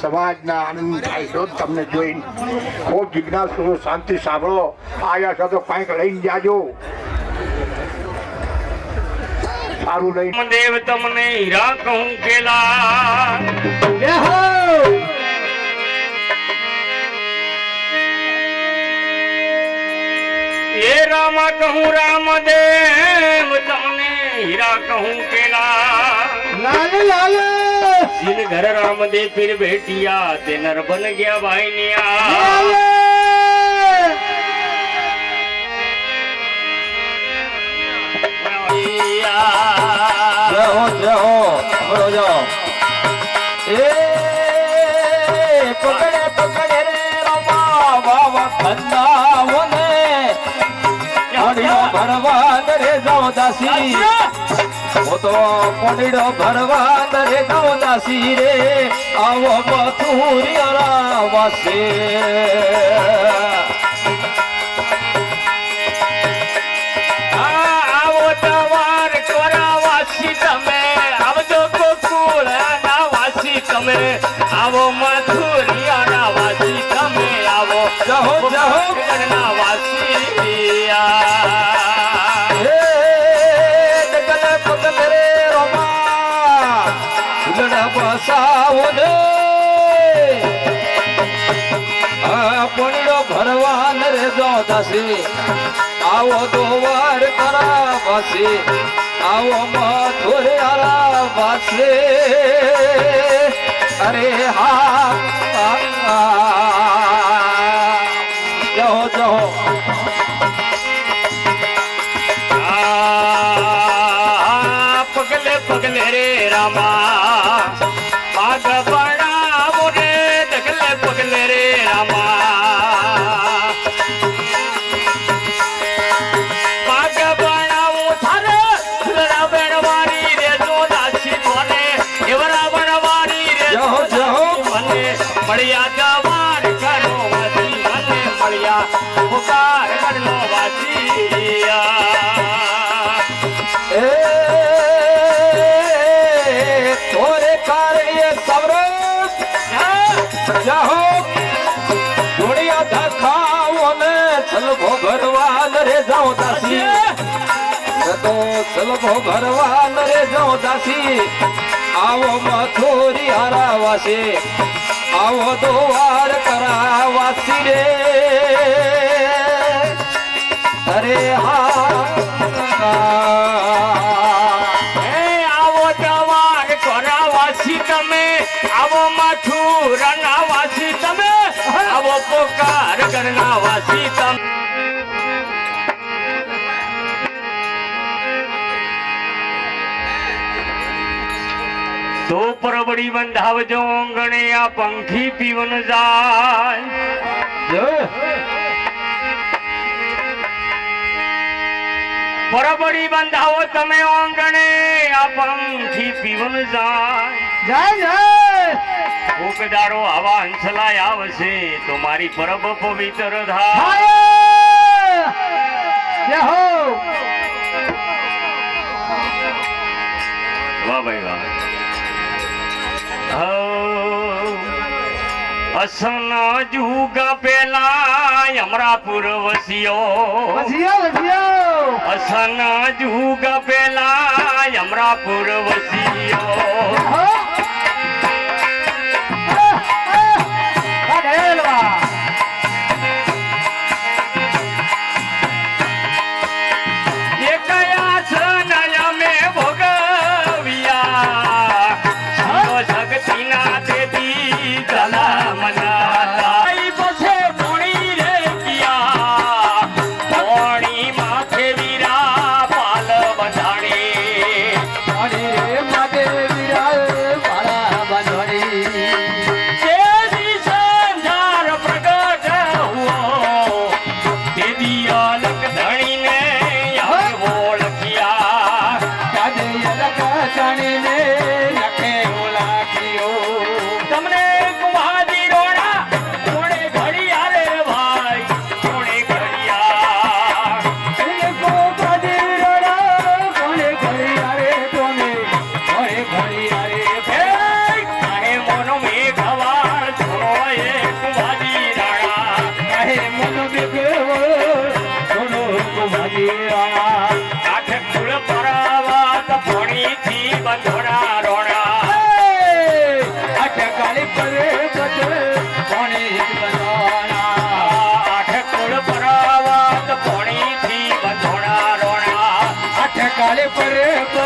સમાજના આનંદ થાય છે તમને જોઈને. ખૂબ જિજ્ઞાસુ શાંતિ સાંભળો. આયા છો તો કંઈક લઈને જાજો. સારું લઈને દેવ તમને હીરા કહું કેલા એ રામા કહું રામદેવ તમને હીરા કહું કેલા લાલ લાલ जिन घर रामदेव फिर बेटिया ते नर बन गया भाई निया પકડે પકડે રે રમા વાવા ખંડાવને ભરવા રે જાઓ દાસી તો કોડીડો ભરવા દરે ગૌદાસી રે આવો મથુરિયા વાસે આવો તવાર કરાવાસી તમે આવજો ગોકુળ ના વાસી તમે આવો મથુરિયા વાસી તમે આવો જહો જહો ના વાસી પણડો ભરવાન રે દાસી આવો દોવાર કરા વાસી આવો મથુરે આરા વાસે અરે હા જહો જહો પગલે પગલે રે રામા પાગ બનાવો રે ડગલે પગલે રે રામા પાગ બનાવો થારે સુરા બેણવારી રે જો દાસી મને એવરા બનવારી રે જહો જહો મને મળ્યા ગવાર કરો વાસી મને મળ્યા પુકાર કરનો વાસી તોરે કારણે સવરસ જાહો ધોડિયા ધખાવો ને સલભો ભરવાન રે જાઓ દાસી તો સલભો ભરવાન રે જાઓ દાસી આવો મથુરી હરાવાસે આવો દોવાર કરાવાસી રે અરે હા તમે આવો માથું રના વાસી તમે આવો પોકાર કરના વાસી તમે તો પરબડી બંધાવજો આંગણે આ પંખી પીવન જાય પરબડી બંધાવો તમે આંગણે આ પંખી પીવન જાય જય જય ઉકદારો આવા હંસલાય આવશે તો મારી પરબ પવિત્ર થાય જય હો વાહ ભાઈ વાહ અસના જુગા પેલા અમરાપુર વસિયો અસના જુગા પેલા અમરાપુર વસિયો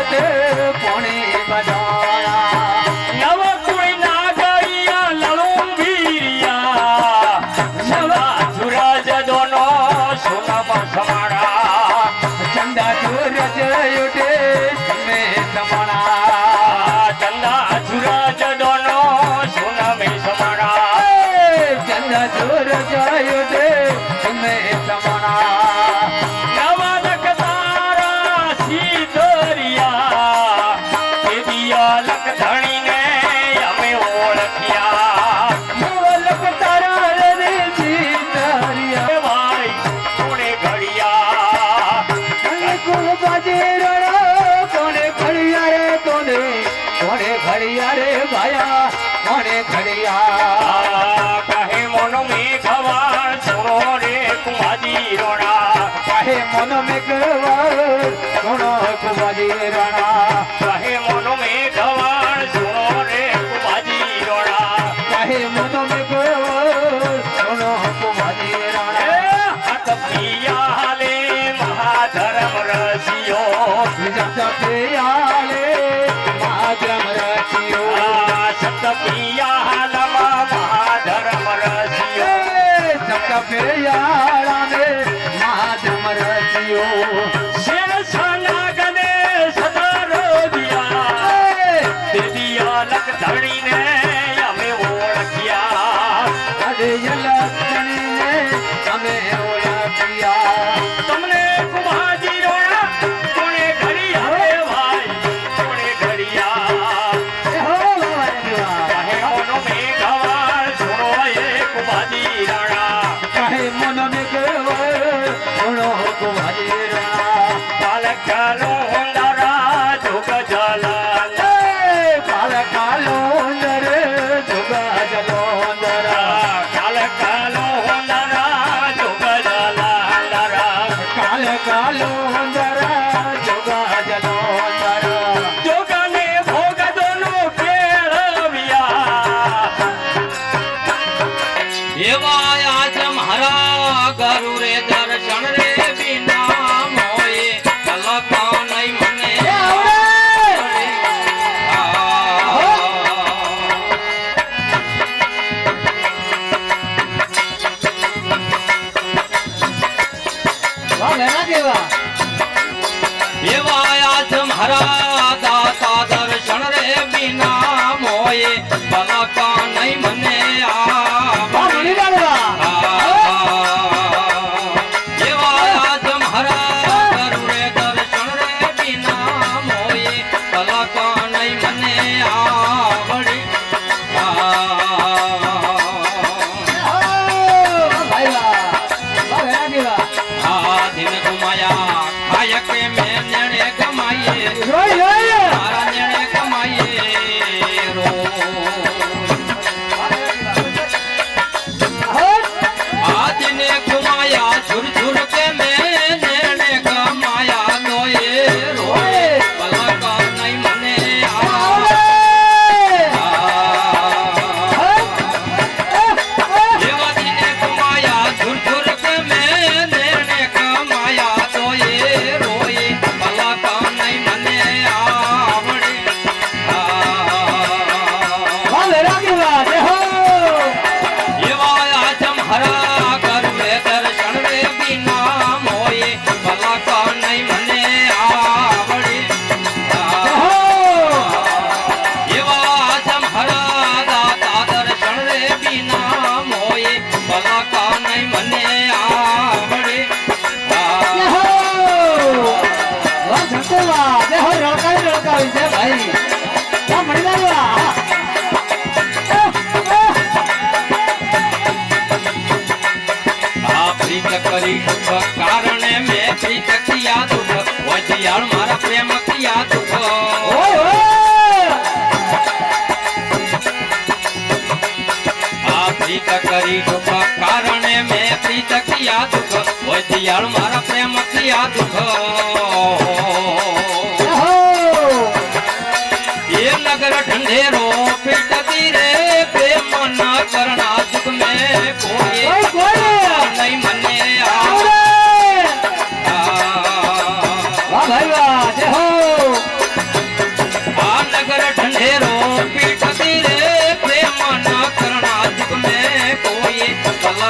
ઉઠે પાણી બજાયા નવ કોઈ ના ગઈયા લળું વીરિયા સદા સૂરજ દોનો સોનામાં સમાડા ચંદા સૂરજ ઉઠે તમે તમારા ચંદા સૂરજ દોનો સોનામાં સમાડા ચંદા સૂરજ ઉઠે તમે તમારા નવલક તારા સીધરિયા એ દિયાલક ધણીને અમે ઓળખ્યા મોલક તારા રે જીતરિયા એ ભાઈ કોણે ઘડિયા કોણ બાજે રણો કોને ઘડિયા રે કોને ઘડિયા રે ભાયા કોને ઘડિયા કહે મોનો મેઘવાળ સુનો રે કુમાજી રોણા કહે મન મેઘવાળ કોણ કુમાજી રણા કહે મોનો મેઘવાળ સુનો રે કુમાજી રોણા કહે મન મેઘવાળ કોણ કુમાજી એ રણા હાથ પિયા હાલે મહાધર્મ રસિયો જતા પેયાલે માધ્રમ રચિયો સત પિયા હાલમાં મહાધર્મ રસિયો જતા પેયાળાને માધ્રમ રચિયો શેર છાના ગને સદા રોજિયા તે દિયાલક ધણીને અમે ઓળખ્યા અરે લક્ષ્મીને અમે ઓળખ્યા તમને કુમાજી રોણા કોણે ઘડિયા રે ભાઈ કોણે ઘડિયા કહે મોનો મેઘવાળ સુનો એ કુમાજી રાણા કહે મન મેઘવાળ કોણ કુમાજી રણા પાલકાનો હોંદારા જોગ જલાલ કાલ કાલો નર જોગા જલોંદર કાલકાનો હોંદારા જોગ જલાલ કાલ કાલો નર જોગા જલોંદર જોગને ભોગ દોનો કેળવ્યા એવા આજ મારા ગરુ રે દર્શન રે બિના મોએ કલકા નહીં મને એવા આજ મારા દાતા દર્શન રે બિના મોએ કલકા નહીં મને એવા આજ મારા ગરુ રે દર્શન રે બિના મોએ કલકા નહીં મને આવડી આ દિન ગુમાયા ખાય કે મેં નેણે કમાઈએ મારા નેણે કમાઈએ રો આદિને ઘુમાયા ઝુર ઝુર કે મેં નેણે કમાયા નોએ રોએ પલકા નહીં મને દેવાદીને ઘુમાયા ઝુર ઝુર કે મેં નેણે કમાયા તોએ રોએ પલકા નહીં મને આવડે એવા આજમ હરા ગરવે દર્શન રે બિના મોએ પલકા નહીં મને આવડે એવા આજમ હરા દાતા દર્શન રે બિના મોએ પલકા નહીં મને આવડે પ્રીત કરી કારણે મેં પ્રીત કિયા દુઃખ વજિયાળ મારા પ્રેમ કિયા દુઃખ આ પ્રીત કરી કારણે મેં પ્રીત કિયા દુઃખ વજિયાળ મારા પ્રેમ કિયા દુઃખ એ નગર ઢંઢેરો પીટતી રે પ્રેમ ન કરના દુઃખ મેં કોઈ નહીં મને આવડે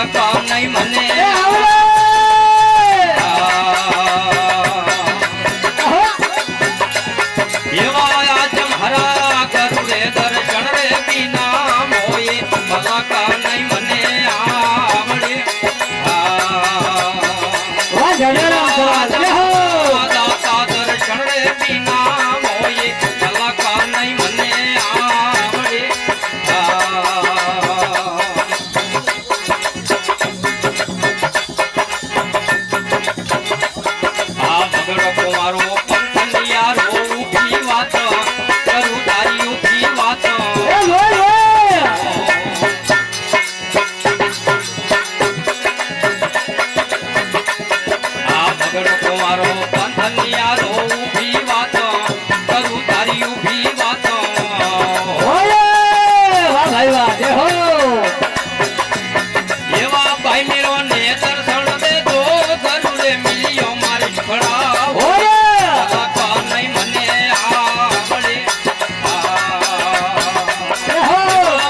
ભલા કામ નહીં મને એવા આચમ હરા કરું રે દર્શન રે બીના મોએ ભલા કામ નહીં મને આવડે દાતા દર્શન રે બીના મોએ ભલા કામ નહીં મને આવડે આ બગડો કુંવારો પંથનિયારો ઊભી વાત કરું તારી ઊભી વાત આ બગડો કુંવારો પંથનિયારો ઊભી વાત કરું તારી ઊભી વાત એવા ભાઈ મેરો ને દર્શન દેજો ગરુડે મિલ્યો મારી સુખડા ભલા કામ નહીં મને આવડે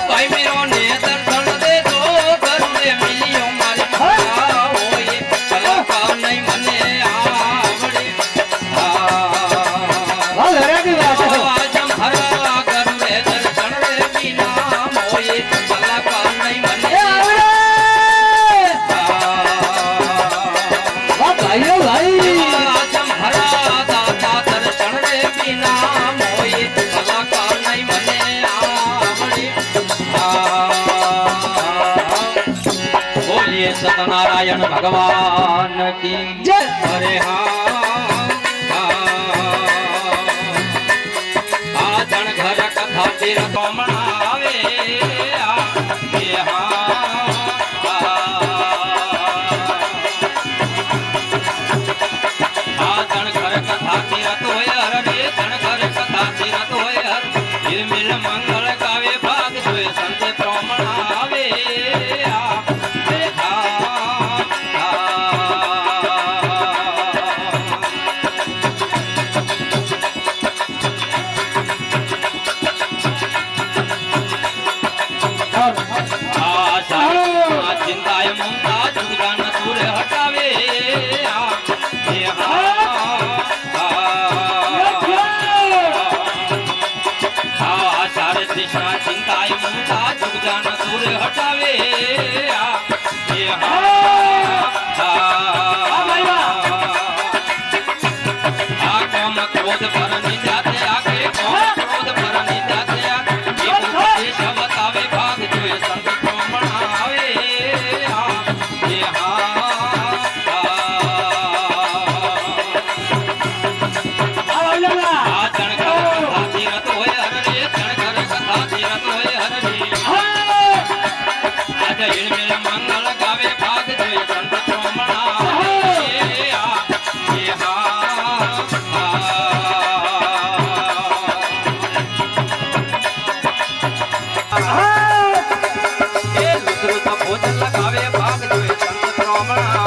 ભાઈ મેરો ને દર્શન દેજો ગરુડે મિલ્યો મારી સુખડા હોય ભલા કામ નહીં મને આવડે આજમ હરા ગરુડે દર્શન રે બીના મોએ ભલા કામ નહીં મને આજમ હરા દાતા દર્શન રે બીના મોએ ભલા કામ નહીં મને આવડે બોલીએ સતનારાયણ ભગવાન કી જય અરે આ જણ ઘર કથા તીર કોમણા આવે જણ ઘર કથા તીરત હોય હર રે જણ ઘર કથા તીરત હોય હર નિર્મિલ મંગળ ગાવે ભાગ જોય સંત પ્રમણા આવે ચિંતાય મમતા જુગાન દૂર હટાવે કૃષ્ણ ચિંતાય મમતા જુગાન દૂર હટાવે આ કોમ ક્રોધ પર નિંદાતે આકે કોમ ક્રોધ પર નિંદાતે આકે દેશ બતાવે ભાગ જોય સંત પ્રમણા આવે મંગળ ગાવે ભાગ જોઈ સંત પ્રમણા ભોજન લગાવે ભાગ જોઈ સંત પ્રમણા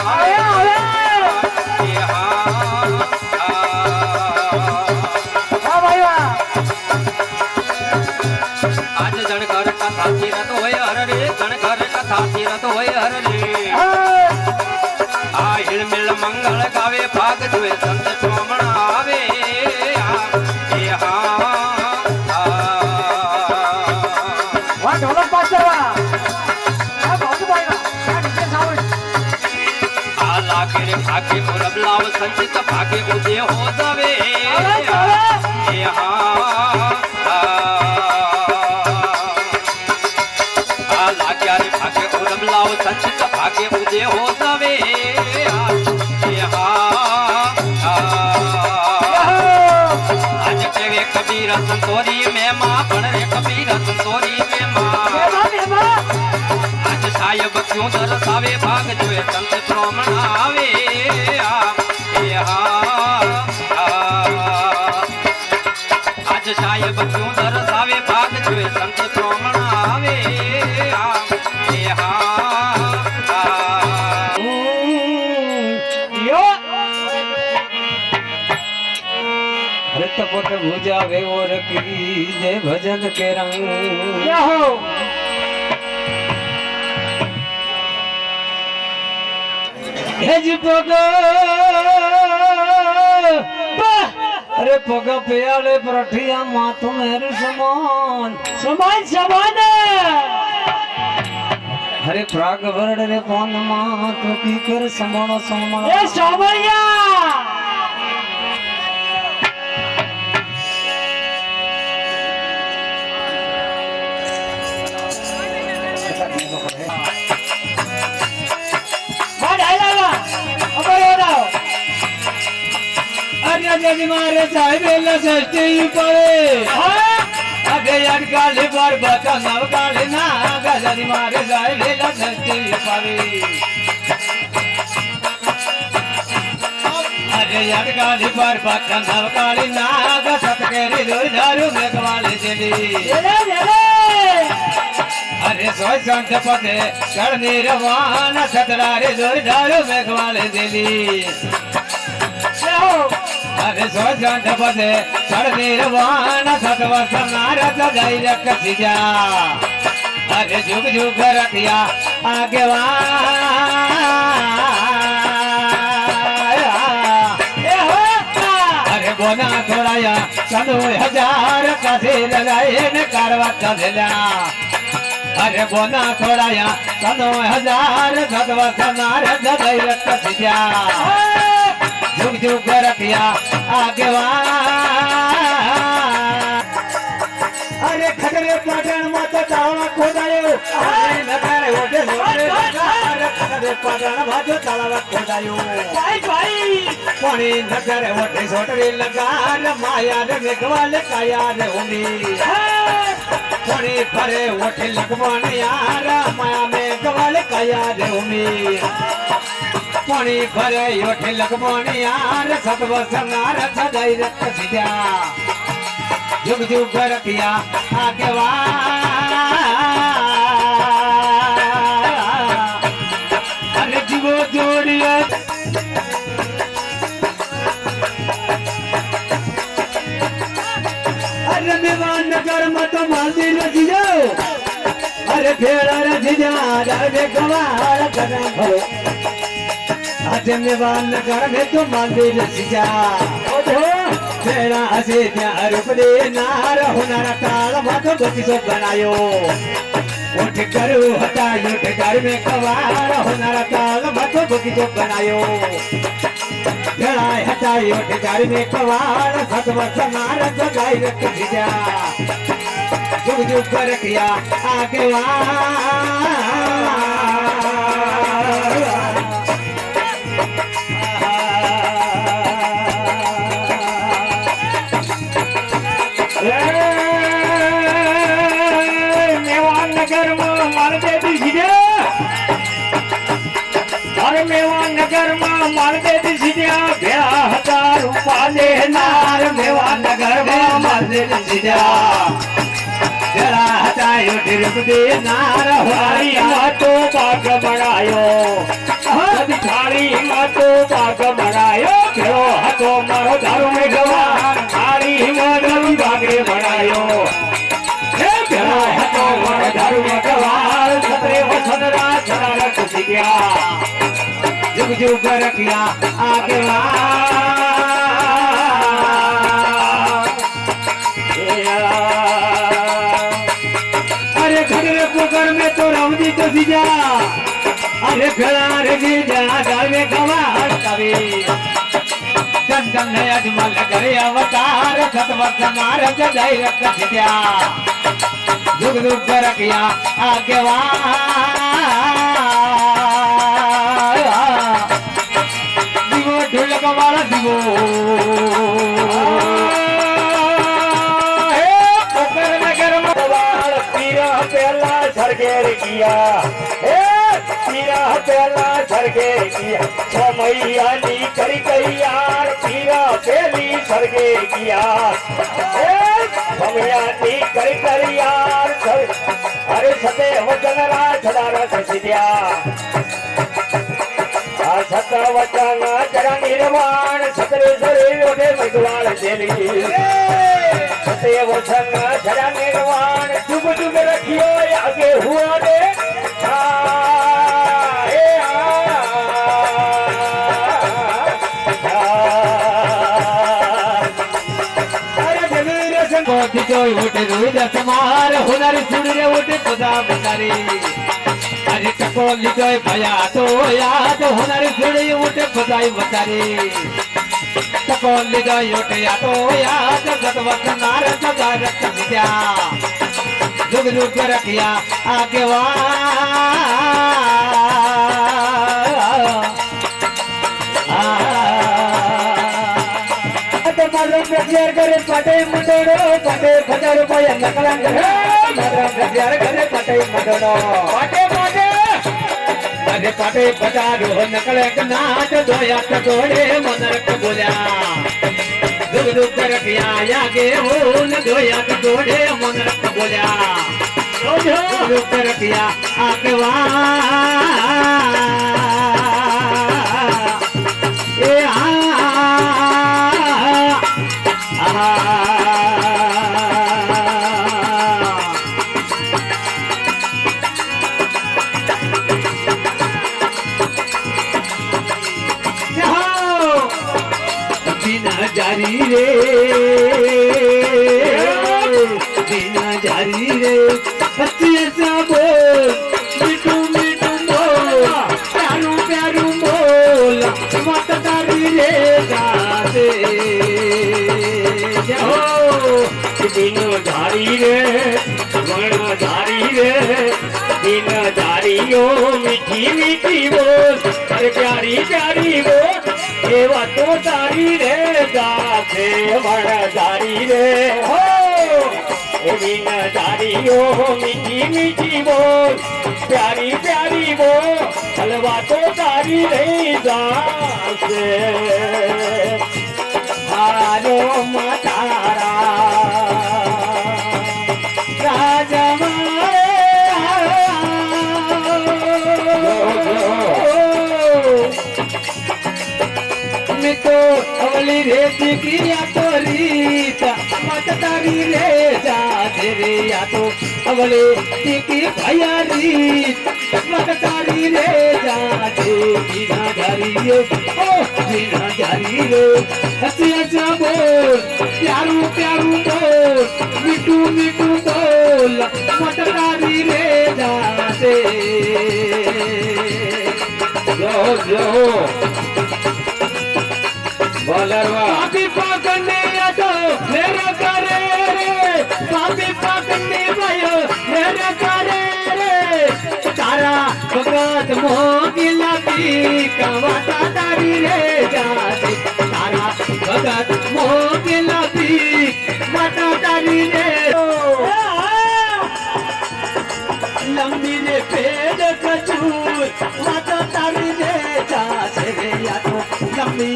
આજ જણ ઘર કથા તીરત હોય હર રે જણ ઘર કથા તીરત હોય હર રે આ હિળમિલ મંગળ ગાવે ભાગ જોએ સંત પ્રમણા આવે આ લાગે રે ભાગે પૂરબ લાવ સંચિત ભાગે ઉદય હો દવે ભાગે ઉરમ લાવ સંચિત ભાગે ઉદય હો દવે આજ કેવે કબીર સંતોરી में मां पण रे कबीर संतोरी में मां आज साहेब क्यों दर्शावे भाग जोए संत प्रमण आवे आज साहेब क्यों दर्शावे भाग जोए संत प्रमण आवे रतपट भुजावे और की जय भजन के रंग हेज पग अरे पग प्याले परठिया माथु मेरु समान समान समान अरे प्राग वरड रे पान माथु की कर समान समान ए सावरिया जज मारे साहिब सस्ती पड़े आगे यार काले पर बता नव काले ना गजनी मारे साहिब सस्ती पड़े अरे यार काले पर बता नव काले ना गसत के रे दारू में कमाले चली अरे सोच संत पते कर निर्वाण सतरा रे दारू में कमाले चली अरे सोचंत पदे चढ़ निर्वाण सतवर्ष नारद दैरक सिजा अरे जुग जुग रखिया आगे अरे बोना थोड़ाया सनु हजार कासे लगाए न कारवा चला अरे बोना थोड़ाया सनु हजार सतवर्ष नारद दैरक सिजा जुग जुग रखिया आगे अरे खगरे पाटण माता ताला खोदायो अरे नगर ओटे सोटे अरे खगरे पाटण माता ताला खोदायो भाई भाई कोणी नगर ओटे सोटे लगा रे माया रे मेघवाले काया रे उमी कोणी फरे ओटे लगवाने यार माया मेघवाले काया रे उमी पानी भरे योठे लगवानी यार सतवर्ष नारद दैरक सिजा जुग जुग रखिया आगे अरे जीवो जोड़िया अरे मेवान नगर मत मालदी न जीजो अरे फेड़ा न जीजा अरे गवार करना भरो आज मेवान नगर में तो मंदिर सिजा तेरा हसे त्या रूप दे नार हुनर काल मातो बकिसो बनायो उठ करू हटायो घर में कवार हुनर काल मातो बकिसो बनायो तेरा हटायो घर में कवार सतवर्ष नार जगाई रख सिजा जुग जुग कर किया आगे मेवान नगर में मारते दिसिया ब्याह हजारू पाले नार मेवान नगर में मारते दिसिया जरा हटायो ढिरक दे नार हमारी मातो बाग बनायो कभी थारी मातो बाग बनायो केरो हतो मारो दारू में गवान थारी माधवी बागे बनायो केरो हतो मारो दारू में गवान सतरे वसनरा चला कुसिया जुग जुग रखिया आगे अरे खगरे पोकर में तो रामजी तो सीजा अरे फेड़ा रे जीजा डाल में गवार कभी जन जन है अजमल करे अवतार सतवर्ष नारद दैरक सीजा जुग जुग रखिया आगे ढोलक वाला दिवो पोकर नगर में पीरा पहला सरगेर किया पीरा पहला सरगेर किया मैया नी करी गई यार पीरा पहली सरगेर किया मैया नी करी यार अरे सते वचन राजदारा ससिया सत वचन जरा निर्वाण सतरे सरे ओढ़े मगवाल चली सते वचन जरा निर्वाण जुग जुग रखियो आगे हुआ दे લીધો ઉઠે રોઈ દસ માર હોનારી સુડ રે ઉઠે બધા બતારી આજે ટકો લીધો ભયા તો યાદ હોનારી સુડ ઉઠે બધા બતારી ટકો લીધો ઉઠે યા તો યાદ ગતવત નાર સગા રખ દીધા जुग जुग रखिया आगे करे पटे मुंडोड़ो पटे फटारो पाया नकला करे प्रचार करे पटे मुंडोड़ो पटे पटे अरे पटे फटारो नकले नाच दोया टकोड़े मनरक बोल्या दुग दुग रखिया आगे हो न दोया टकोड़े मनरक बोल्या दुग दुग रखिया आगे ए जारी रे बिना जारी रे अच्छा बोल मिठू मिठू बोल प्यारू प्यारू बोल मत तारी रे गाते बिना जारी रे बिना जारी रे बिना जारियो मीठी मीठी बोल अरे प्यारी प्यारी बोल एवा तो तारी रे गाथे बड़ा तारी रे हो बिना तारियो मीठी मीठी बोल प्यारी प्यारी बोल हलवा तो तारी रे गाथे हारो मतारा राजा तो अवली रे दिखिया तो रीता मत तारी रे जा रे या तो अवली दिखी भैया रीत मत तारी रे जा बिना जारी रे ओ बिना जारी रे अच्छी अच्छा बोल प्यारू प्यारू बोल मिठू मिठू बोल मत तारी रे जा जो जो पापी पकड़ने आतो मेरा करे रे पापी पकड़ने भयो मेरा करे रे तारा भगत मोगी लगी कवाता तारी रे जाते तारा भगत मोगी लगी माता तारी रे लंबी रे पेड़ खजूर माता तारी रे जाते रे या तो लंबी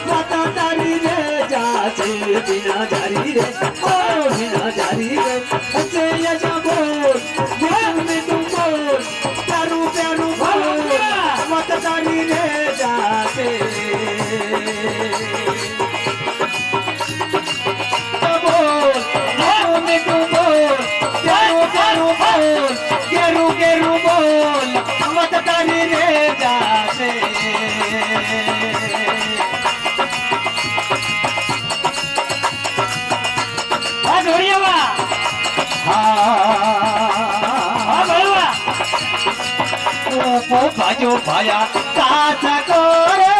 माता तारी रे जाते बिना जारी रे ओ बिना जारी रे अच्छे यजा बोल में तुम बोल प्यारू प्यारू बोल माता तारी रे जाते बोल में तुम बोल प्यारू प्यारू बोल गेरू गेरू बोल माता तारी रे जाते बाजो भाया काथा करे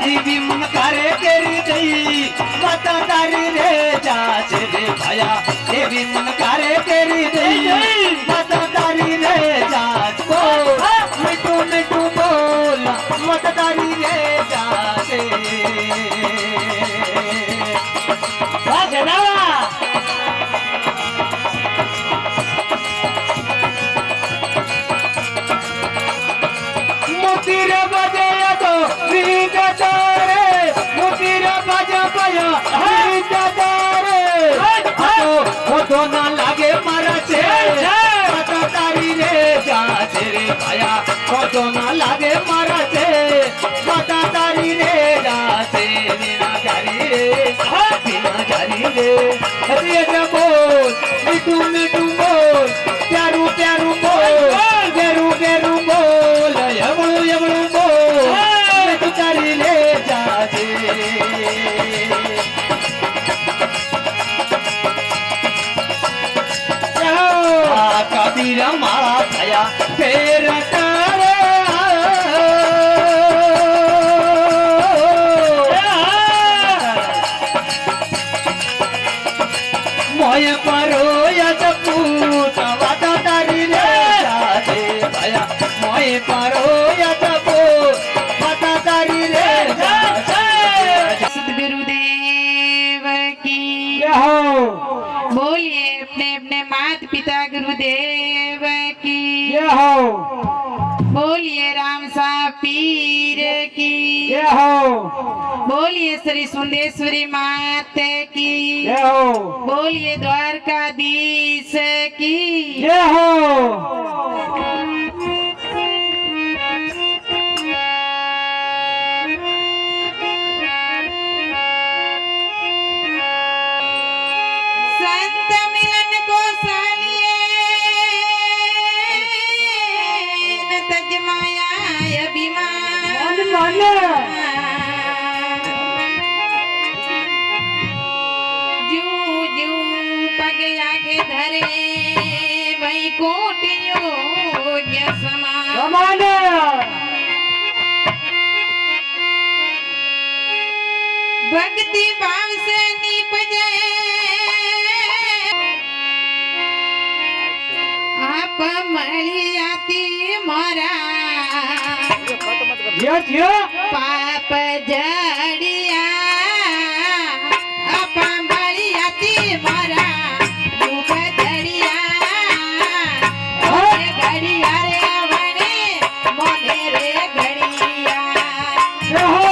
दीवी मन करे केरी दई माता तारी रे जाचे रे भाया देवी मन करे केरी दई माता तारी रे जाच बोल मिठू मिठू बोल माता तारी रे जाचे ना लागे मारा से माता तारी रे जाते रे भाया तो ना लागे मारा से माता तारी रे जाते बिना जारी रे हरिये बोल मिठू मिठू बोल प्यारू प्यारू बोल गेरू गेरू बोल यवड़ू यवड़ू बोल કબીર માળા થયા ફેર તારે મોય પરો યદ પૂત વાતા તારી રે જાતે ભયા મોય પરો યદ પૂત વાતા તારી રે જાતે सदगुरुदेव की જય હો बोलिए अपने अपने माता पिता गुरुदेव की જય હો बोलिए राम साहब पीर की જય હો बोलिए श्री सुंदेश्वरी मात की જય હો बोलिए द्वारकाधीश की જય હો संत मिलन को सालिए न तजमाया अभिमान जू जू पग आगे धरे वही कोटियों समान સમાન भक्ति भाव से निपजे आप मળી आती मोरा જય જય पाप जड़िया आप मળી आती मोरा डूब जड़िया मोने घड़िया रे वणे मोने रे घड़िया જય હો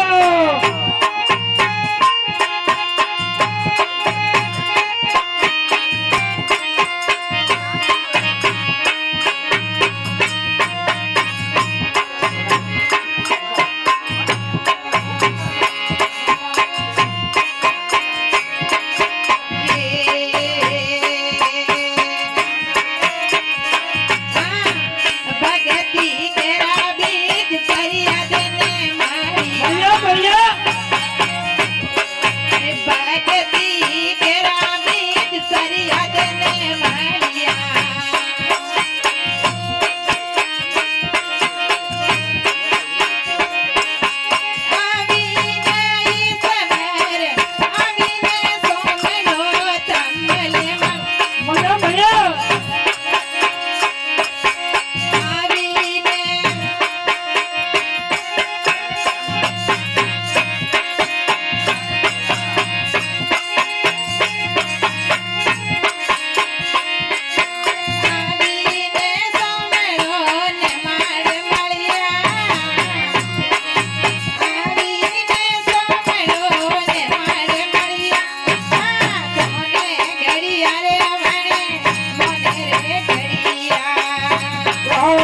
भगती केरा बीज परिया देने मारिया ભૈયા ભૈયા भगती केरा बीज परिया देने मारिया आवी नहीं सवेर आवी ने सोमनो तमले ભૈયા ભૈયા आवी ने આવીને સોમણો ને માડ મળ્યા આવીને સોમણો ને માડ મળ્યા સોને ઘડિયા રે વણે મોને રે ઘડિયા જય હો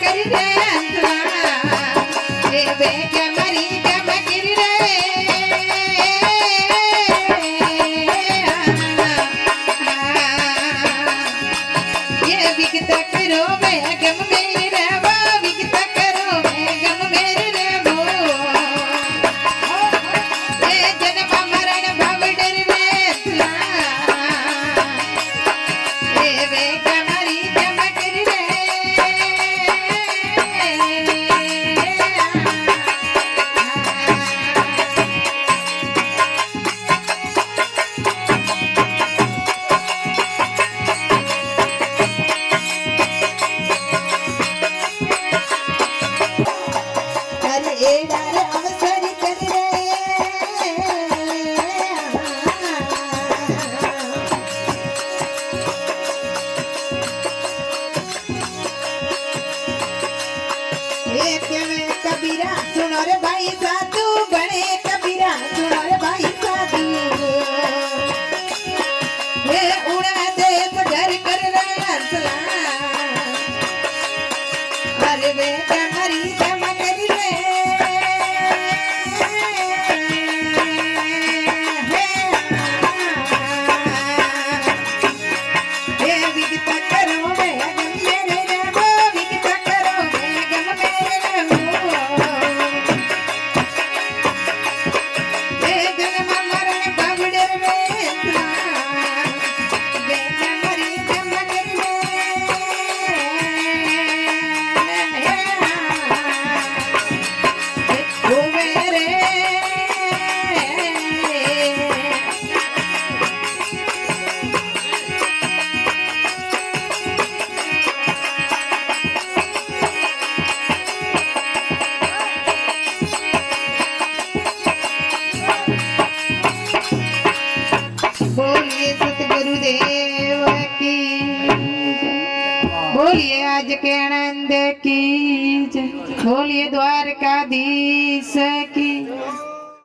કરી રે અંતલા એ બે કમરી કમ કરી રે ये विगत करो बेगम मेरी रे वो विगत करो बेगम मेरी रे वो ये जन्म मरण भव डर वेतला ये बेगम री कम कर रे अरे एडारे अवसर कर रे एक में कबीरा सुनो रे भाई साधु बने कबीरा सुनो रे भाई साधु ये उड़ा दे तो डर कर रंसला अरे बेटा मरी दम कर रे हे विगत करो बेगम मेरे रे वो विगत करो बेगम मेरे रे वो हे जन्म मरण बावड़े वेतला बेटा मरी दम कर रे ओ मेरे बोलिए सतगुरुदेव की जय। बोलिए आज के आनंद की जय। बोलिए द्वारकाधीश की